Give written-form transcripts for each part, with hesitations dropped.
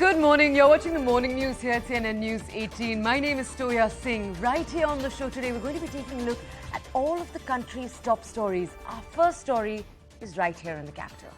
Good morning. You're watching the morning news here at CNN News 18. My name is Sonia Singh. Right here on the show today, we're going to be taking a look at all of the country's top stories. Our first story is right here in the capital.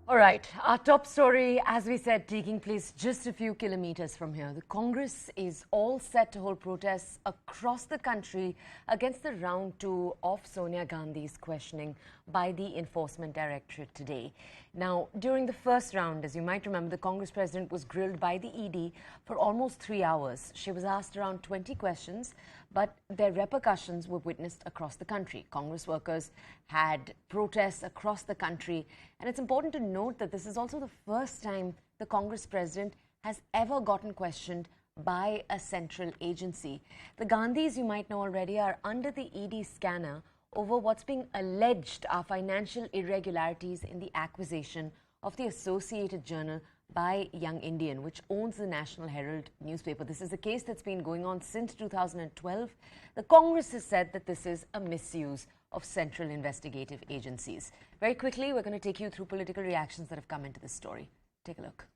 All right, our top story, as we said, taking place just a few kilometers from here. The Congress is all set to hold protests across the country against the round 2 of Sonia Gandhi's questioning by the Enforcement Directorate today. Now, during the first round, as you might remember, the Congress president was grilled by the ED for almost 3 hours. She was asked around 20 questions, but their repercussions were witnessed across the country. Congress workers had protests across the country, and it's important to note that this is also the first time the Congress president has ever gotten questioned by a central agency. The Gandhis, you might know already, are under the ED scanner over what's being alleged are financial irregularities in the acquisition of the Associated Journal by Young Indian, which owns the National Herald newspaper. This is a case that's been going on since 2012. The Congress has said that this is a misuse of central investigative agencies. Very quickly, we're going to take you through political reactions that have come into this story. Take a look.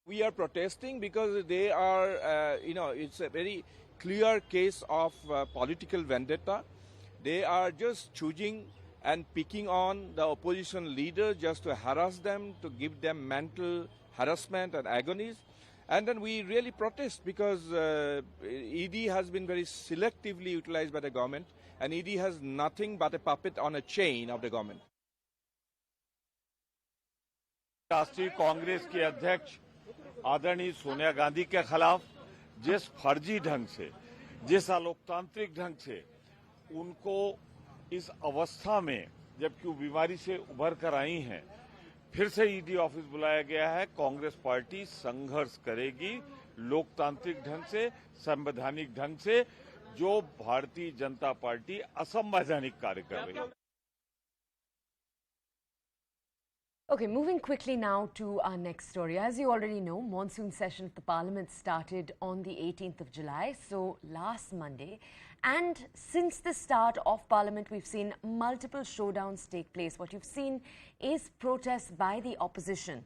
We are protesting because they are, it's a very clear case of political vendetta. They are just choosing and picking on the opposition leader just to harass them, to give them mental harassment and agonies. And then we really protest because ED has been very selectively utilized by the government, and ED has nothing but a puppet on a chain of the government. राष्ट्रीय कांग्रेस के अध्यक्ष आदरणीय सोनिया गांधी के खिलाफ जिस फर्जी ढंग से, जिस अलोकतांत्रिक ढंग से उनको इस अवस्था में, जबकि वो बीमारी से उभर कर आई हैं, फिर से ईडी ऑफिस बुलाया गया है। कांग्रेस पार्टी संघर्ष करेगी लोकतांत्रिक ढंग से, संवैधानिक ढंग से, जो भारतीय जनता पार्टी असंवैधानिक कार्य कर रही है। Okay, moving quickly now to our next story. As you already know, monsoon session of the Parliament started on the 18th of July, so last Monday. And since the start of Parliament, we've seen multiple showdowns take place. What you've seen is protests by the opposition.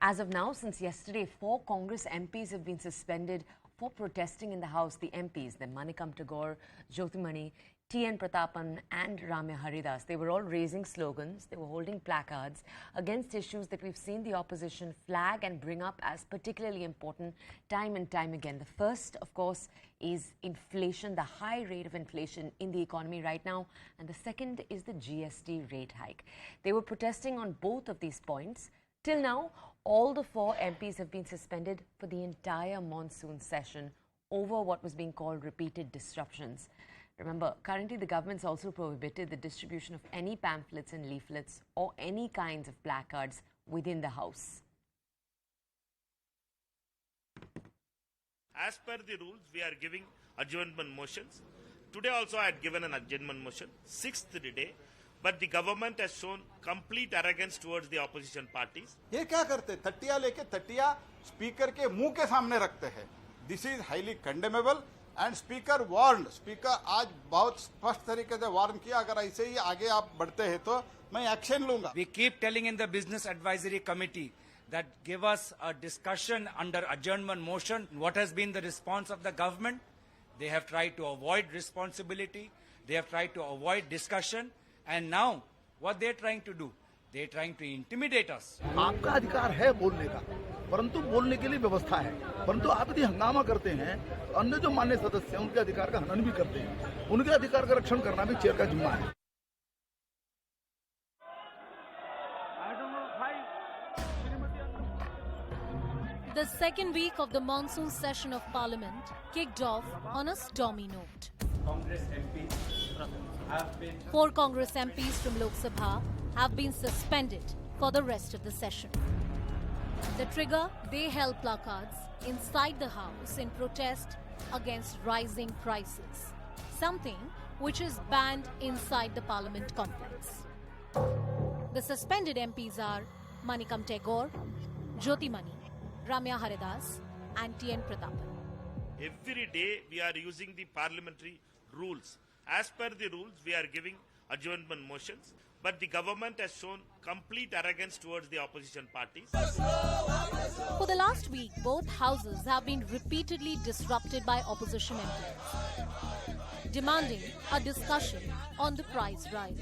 As of now, since yesterday, 4 Congress MPs have been suspended for protesting in the House. The MPs, the Manikam Tagore, Jyotimani, T.N. Pratapan and Ramya Haridas, they were all raising slogans, they were holding placards against issues that we've seen the opposition flag and bring up as particularly important time and time again. The first, of course, is inflation, the high rate of inflation in the economy right now, and the second is the GST rate hike. They were protesting on both of these points. Till now, all the 4 MPs have been suspended for the entire monsoon session over what was being called repeated disruptions. Remember, currently the government's also prohibited the distribution of any pamphlets and leaflets or any kinds of placards within the House. As per the rules, we are giving adjournment motions. Today also I had given an adjournment motion, 6th day, but the government has shown complete arrogance towards the opposition parties. ये क्या करते? तटिया लेके तटिया speaker के मुंह के सामने रखते हैं. This is highly condemnable. And speaker warn, speaker आज बहुत स्पष्ट तरीके से वार्न किया, अगर ऐसे ही आगे आप बढ़ते हैं तो मैं एक्शन लूंगा. We keep telling in the Business Advisory Committee that give us a discussion under adjournment motion. What has been the response of the government? They have tried to avoid responsibility. They have tried to avoid discussion. And now, what they are trying to do? They are trying to intimidate us. आपका अधिकार है बोलने का, परंतु बोलने के लिए व्यवस्था है. परंतु आप यदि हंगामा करते हैं, अन्य जो मान्य सदस्य हैं उनके अधिकार का हनन भी करते हैं. उनके अधिकार का रक्षण करना भी चेयर का जिम्मा है. The second week of the monsoon session of Parliament kicked off on a stormy note. 4 Congress MPs from Lok Sabha have been suspended for the rest of the session. The trigger, they held placards inside the house in protest against rising prices, something which is banned inside the parliament complex. The suspended MPs are Manikam Tagore, Jyoti Mani, Ramya Haridas and T.N. Pratapan. Every day we are using the parliamentary rules. As per the rules, we are giving adjournment motions. But the government has shown complete arrogance towards the opposition parties. For the last week, both houses have been repeatedly disrupted by opposition MPs, demanding a discussion on the price rise.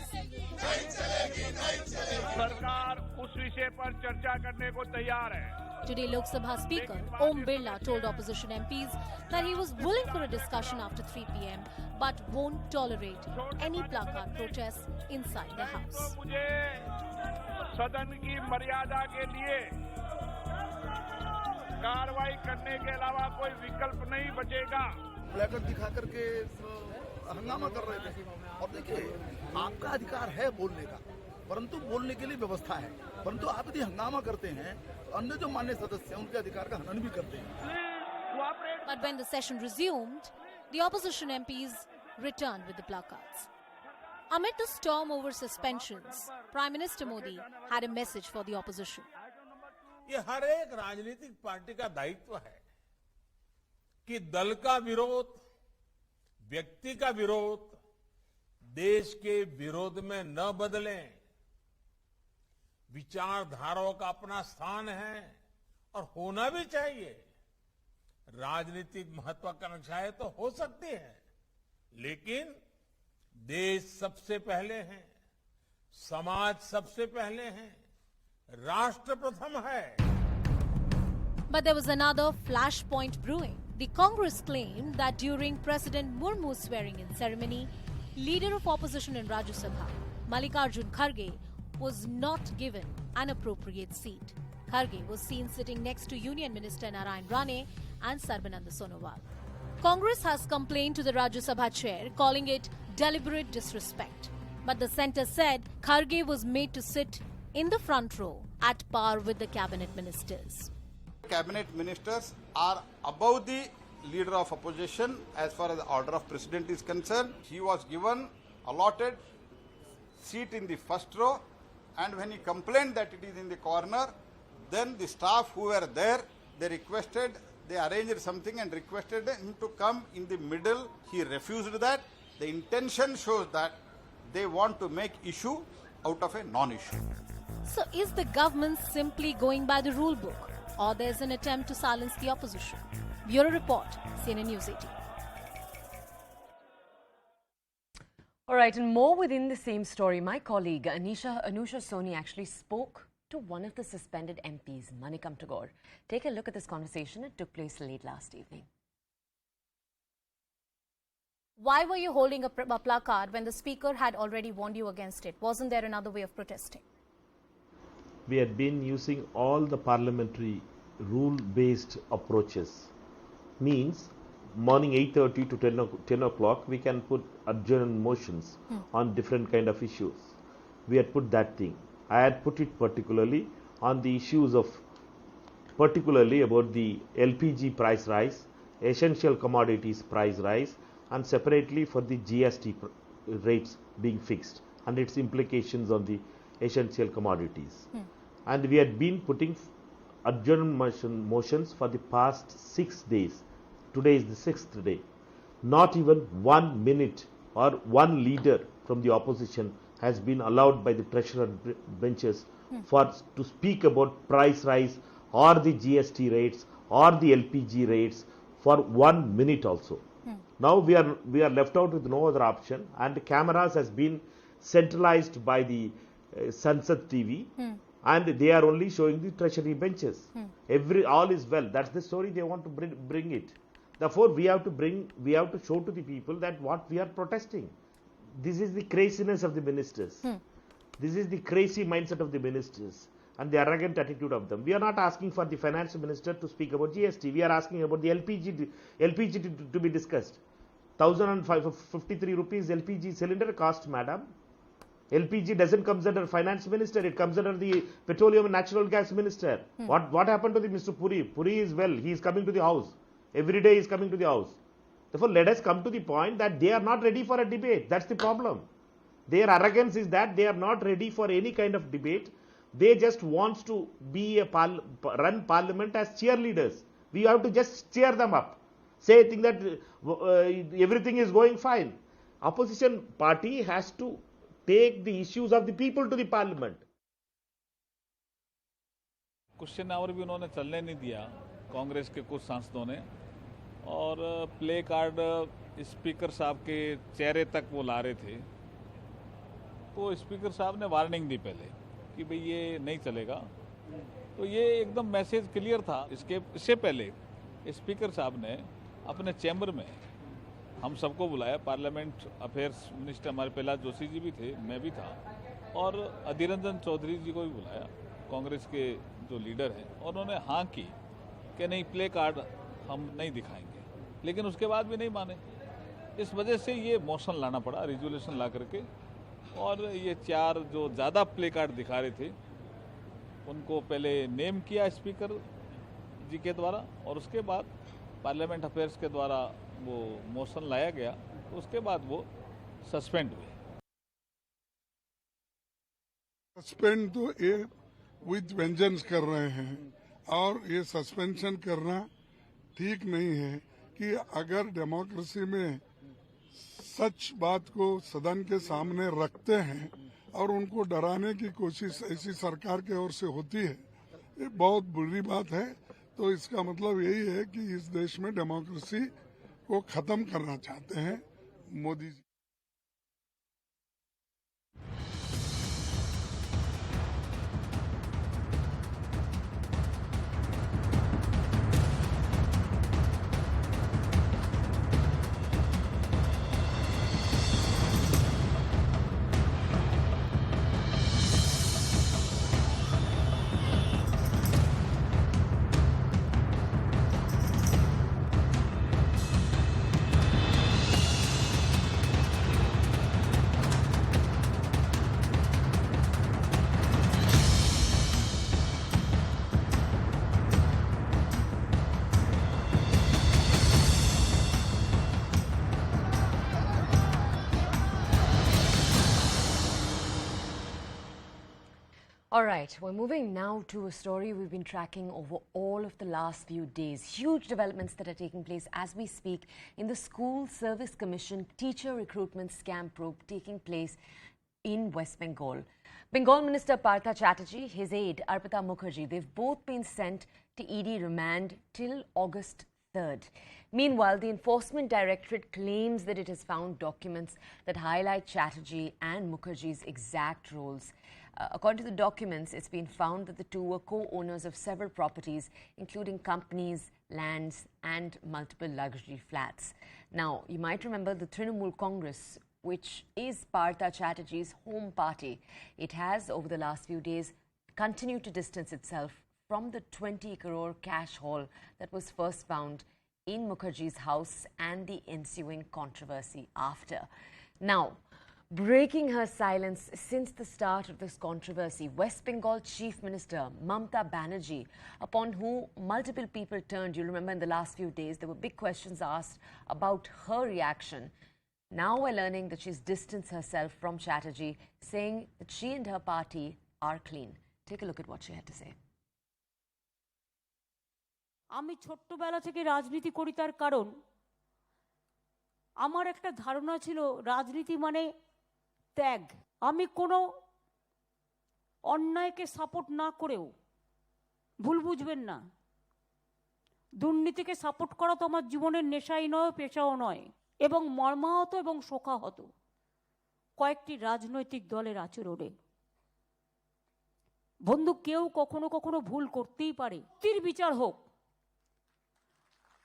सरकार उस विषय पर चर्चा करने को तैयार है. Today, Lok Sabha Speaker Om Birla told opposition MPs that he was willing for a discussion after 3 p.m. but won't tolerate any placard protests inside the house. मुझे सदन की मर्यादा के लिए कार्रवाई करने के अलावा कोई विकल्प नहीं बचेगा. प्लेकार्ड दिखा करके हंगामा कर रहे थे. और देखिए, आपका अधिकार है बोलने का, परंतु बोलने के लिए व्यवस्था है. परंतु आप यदि हंगामा करते हैं, अन्य जो मान्य सदस्य हैं उनके अधिकार का हनन भी करते हैं. But when the session resumed, the opposition MPs returned with the placards. Amid the storm over suspensions, Prime Minister Modi had a message for the opposition. ये हर एक राजनीतिक पार्टी का दायित्व है कि दल का विरोध, व्यक्ति का विरोध देश के विरोध में न बदलें. विचारधाराओं का अपना स्थान है और होना भी चाहिए. राजनीतिक महत्वाकांक्षाएं तो हो सकती हैं, लेकिन देश सबसे पहले है, समाज सबसे पहले है, राष्ट्र प्रथम है. But there was another flashpoint brewing. The Congress claimed that during President Murmu's swearing-in ceremony, leader of opposition in Rajya Sabha, Mallikarjun Kharge, was not given an appropriate seat. Kharge was seen sitting next to Union Minister Narayan Rane and Sarbananda Sonowal. Congress has complained to the Rajya Sabha chair, calling it deliberate disrespect. But the centre said Kharge was made to sit in the front row at par with the cabinet ministers. Cabinet ministers are above the leader of opposition as far as the order of president is concerned. He was given allotted seat in the first row, and when he complained that it is in the corner, then the staff who were there, they arranged something and requested him to come in the middle. He refused that. The intention shows that they want to make issue out of a non-issue. So is the government simply going by the rule book, or there's an attempt to silence the opposition? Bureau Report, CNN News 18. All right, and more within the same story, my colleague Anusha Soni actually spoke to one of the suspended MPs, Manikam Tagore. Take a look at this conversation. It took place late last evening. Why were you holding a placard when the speaker had already warned you against it? Wasn't there another way of protesting? We had been using all the parliamentary rule-based approaches. Means morning 8:30 to 10 o'clock we can put adjournment motions on different kind of issues. We had put that thing. I had put it particularly on the issues of particularly about the LPG price rise, essential commodities price rise, and separately for the GST rates being fixed and its implications on the essential commodities. And we had been putting adjournment motions for the past 6 days. Today is the 6th day. Not even 1 minute or one leader from the opposition has been allowed by the treasurer benches to speak about price rise or the GST rates or the LPG rates for 1 minute also. Now we are left out with no other option, and cameras has been centralized by the Sansad TV, and they are only showing the treasury benches. All is well. That's the story they want to bring it. Therefore, we have to show to the people that what we are protesting. This is the craziness of the ministers. This is the crazy mindset of the ministers and the arrogant attitude of them. We are not asking for the finance minister to speak about GST. We are asking about the LPG to be discussed. 1,053 rupees LPG cylinder cost, madam. LPG doesn't comes under finance minister, it comes under the petroleum and natural gas minister. What happened to the Mr. Puri? Puri is well, he is coming to the house. Every day he is coming to the house. Therefore, let us come to the point that they are not ready for a debate. That's the problem. Their arrogance is that they are not ready for any kind of debate. They just want to be run parliament as cheerleaders. We have to just cheer them up. Say think that everything is going fine. Opposition party has to take the issues of the people to the parliament. Question hour भी उन्होंने चलने नहीं दिया कांग्रेस के कुछ सांसदों ने, और प्ले कार्ड स्पीकर साहब के चेहरे तक वो ला रहे थे, तो स्पीकर साहब ने वार्निंग दी पहले कि भाई ये नहीं चलेगा। तो ये एकदम मैसेज क्लियर था। इससे पहले स्पीकर साहब ने अपने चैम्बर में हम सबको बुलाया, पार्लियामेंट अफेयर्स मिनिस्टर हमारे प्रहलाद जोशी जी भी थे, मैं भी था, और अधीर रंजन चौधरी जी को भी बुलाया, कांग्रेस के जो लीडर हैं, और उन्होंने हाँ की कि नहीं प्ले कार्ड हम नहीं दिखाएंगे, लेकिन उसके बाद भी नहीं माने। इस वजह से ये मोशन लाना पड़ा, रिजोल्यूशन ला करके, और ये 4 जो ज़्यादा प्ले कार्ड दिखा रहे थे उनको पहले नेम किया स्पीकर जी के द्वारा, और उसके बाद पार्लियामेंट अफेयर्स के द्वारा वो मोशन लाया गया, तो उसके बाद वो सस्पेंड हुए। सस्पेंड तो ये विद वेंजेंस कर रहे हैं, और ये सस्पेंशन करना ठीक नहीं है कि अगर डेमोक्रेसी में सच बात को सदन के सामने रखते हैं और उनको डराने की कोशिश ऐसी सरकार की ओर से होती है, ये बहुत बुरी बात है। तो इसका मतलब यही है कि इस देश में डेमोक्रेसी को खत्म करना चाहते हैं Modi ji. All right, we're moving now to a story we've been tracking over all of the last few days. Huge developments that are taking place as we speak in the School Service Commission teacher recruitment scam probe taking place in West Bengal. Bengal Minister Partha Chatterjee, his aide Arpita Mukherjee, they've both been sent to ED remand till August 3rd. Meanwhile, the Enforcement Directorate claims that it has found documents that highlight Chatterjee and Mukherjee's exact roles. According to the documents, it's been found that the two were co-owners of several properties, including companies, lands, and multiple luxury flats. Now, you might remember the Trinamool Congress, which is Partha Chatterjee's home party. It has, over the last few days, continued to distance itself from the 20 crore cash haul that was first found in Mukherjee's house and the ensuing controversy after. Now, breaking her silence since the start of this controversy, West Bengal Chief Minister Mamata Banerjee, upon whom multiple people turned, you remember in the last few days, there were big questions asked about her reaction. Now we're learning that she's distanced herself from Chatterjee, saying that she and her party are clean. Take a look at what she had to say. আমি ছোট্টবেলা থেকে রাজনীতি করি, তার কারণ আমার একটা ধারণা ছিল রাজনীতি মানে ত্যাগ। আমি কোনো অন্যায়কে সাপোর্ট না করেও, ভুল বুঝবেন না, দুর্নীতিকে সাপোর্ট করা তো আমার জীবনের নেশাই নয়, পেশাও নয়, এবং মর্মাহত এবং শোকাহত কয়েকটি রাজনৈতিক দলের আচরণে। বন্ধু, কেউ কখনো কখনো ভুল করতেই পারে, সত্যির বিচার হোক।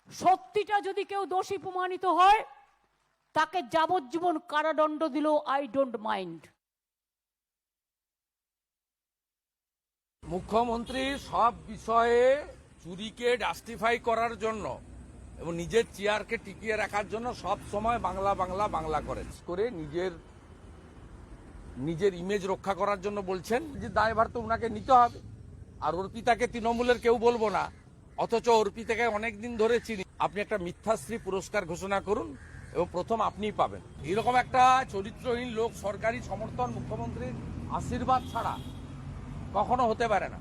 সত্যিটা যদি কেউ দোষী প্রমাণিত হয়, তাকে যাবজ্জীবন কারাদণ্ড দিলেও আই ডোন্ট মাইন্ড। মুখ্যমন্ত্রী সব বিষয়ে চুরিকে জাস্টিফাই করার জন্য এবং নিজের চেয়ারকে টিকিয়ে রাখার জন্য সব সময় বাংলা বাংলা বাংলা করে নিজের নিজের ইমেজ রক্ষা করার জন্য বলছেন, যে দায়ভার তো ওনাকে নিতে হবে। আর অর্পিতাকে তৃণমূলের কেউ বলবো না, অথচ অর্পিতাকে অনেকদিন ধরে চিনি। আপনি একটা মিথ্যাশ্রী পুরস্কার ঘোষণা করুন এবং প্রথম আপনিই পাবেন। এরকম একটা চরিত্রহীন লোক সরকারি সমর্থন, মুখ্যমন্ত্রীর আশীর্বাদ ছাড়া কখনো হতে পারে না।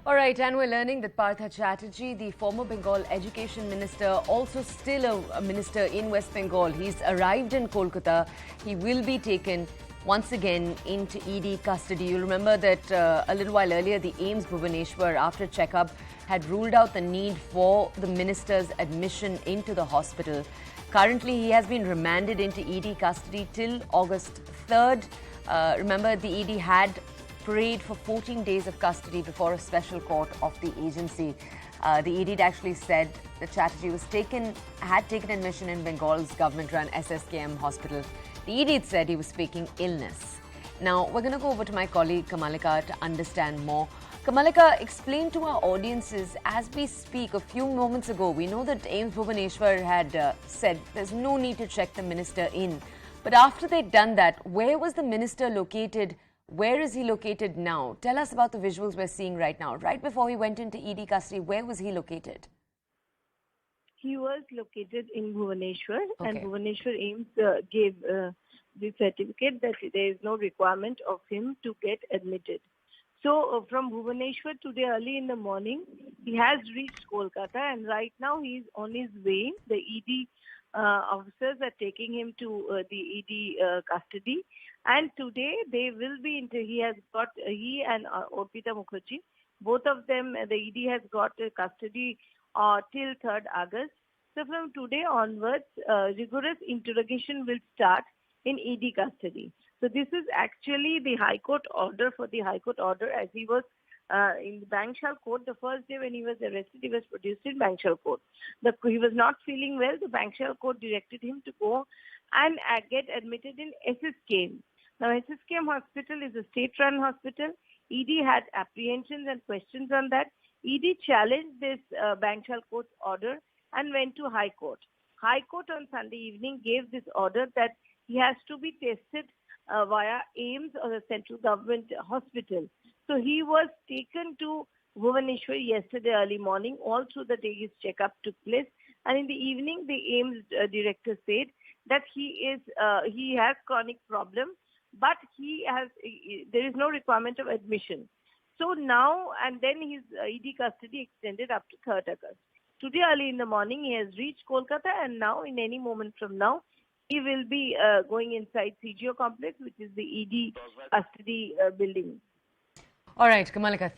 All right, and we're learning that Partha Chatterjee, the former Bengal education minister, also still a minister in West Bengal. He's arrived in Kolkata. He will be taken once again into ED custody. You'll remember that a little while earlier, the AIIMS Bhubaneswar, after checkup, had ruled out the need for the minister's admission into the hospital. Currently, he has been remanded into ED custody till August 3rd. Remember, the ED had prayed for 14 days of custody before a special court of the agency. The ED actually said that Chatterjee had taken admission in Bengal's government-run SSKM hospital. The ED said he was faking illness. Now, we're going to go over to my colleague Kamalika to understand more. Kamalika, explain to our audiences as we speak. A few moments ago, we know that AIIMS Bhubaneswar had said there's no need to check the minister in. But after they'd done that, where was the minister located? Where is he located now? Tell us about the visuals we're seeing right now. Right before he went into ED custody, where was he located? He was located in Bhubaneswar, Okay. and Bhubaneswar AIIMS gave the certificate that there is no requirement of him to get admitted. So from Bhubaneswar today early in the morning, he has reached Kolkata, and right now he is on his way. The ED officers are taking him to the ED custody, and today they will be he and Orpita Mukherjee, both of them, the ED has got custody till 3rd August. So from today onwards, rigorous interrogation will start in ED custody. So this is actually the High Court order for the High Court order, as he was in the Bankshal Court. The first day when he was arrested, he was produced in Bankshal Court. He was not feeling well. The Bankshal Court directed him to go and get admitted in SSKM. Now, SSKM hospital is a state-run hospital. ED had apprehensions and questions on that. ED challenged this Bankshal Court's order and went to High Court. High Court on Sunday evening gave this order that he has to be tested via AIIMS or the central government hospital. So he was taken to Bhubaneswar yesterday early morning. All through the day his checkup took place, and in the evening the AIIMS director said that he has chronic problem, but there is no requirement of admission. So now and then his ED custody extended up to 3rd August. Today early in the morning he has reached Kolkata, and now in any moment from now he will be going inside CGO complex, which is the ED custody building. All right, Kamalika.